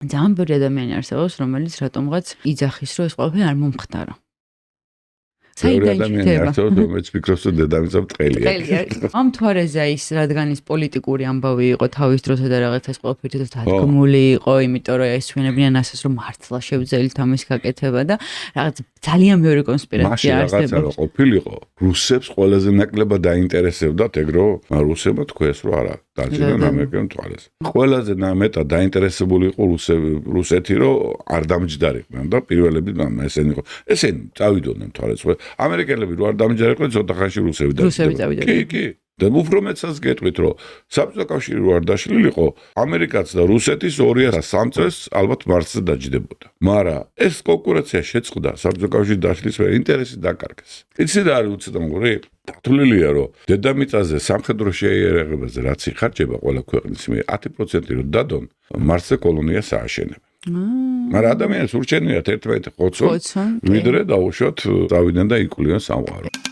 ძალიან ბევრი ადამიანი არსებობს, რომელიც რატომღაც იძახის, რომ ეს ყველაფერი არ მომხდარა. ბევრი ადამიანი არსებობს, რომელიც ფიქრობს, რომ დედამიწა ბრტყელია. ამ თვარეზე ის, რადგან ის პოლიტიკური ამბავი იყო თავის დროზე და რაღაც ეს ყველაფერი დადგმული იყო, იმიტომ რომ ესვენებიან ასეს, რომ მართლა შევძელით ამის გაკეთება და რაღაც ძალიან ბევრი კონსპირაცია არსებობს. მაშინ რაღაცა ყოფილიყო, რუსებს ყველაზე ნაკლებად დაინტერესებდათ ეგრო, რუსებმა თქვეს, რომ არა, დაჭირდნენ ამერიკელ მთვარეს. ყველაზე მეტად დაინტერესებული იყო რუსეთი, რომ არ დამჯდარიყვნენ და პირველები ესენი იყო. ესენი წავიდოდნენ მთვარეს. ამერიკელები რო არ დამჯდარიყვნენ, ცოტა ხანში რუსები დავიდნენ. კი. და უფრო მეტსაც გეტყვით, რომ საბჭოთა კავშირი რო არ დაშლილიყო, ამერიკაც და რუსეთის 2003 წელს ალბათ მარსზე დაჯდებოდა. მაგრამ ეს კონკურენცია შეწყდა საბჭოთა კავშირის დაშლის მერე ინტერესი დაკარგეს. იცი რა არის უცნაური? დათვლილია, რომ დედამიწაზე სამხედრო შეიარაღებაზე რაც იხარჯება ყველა ქვეყნის მიერ 10% რო დადონ, მარსზე კოლონიას ააშენებენ. მაგრამ ადამიანებს ურჩენიათ ერთმანეთი ხოცონ, ვიდრე დაუშვათ, წავიდნენ და იკვლიონ სამყარო.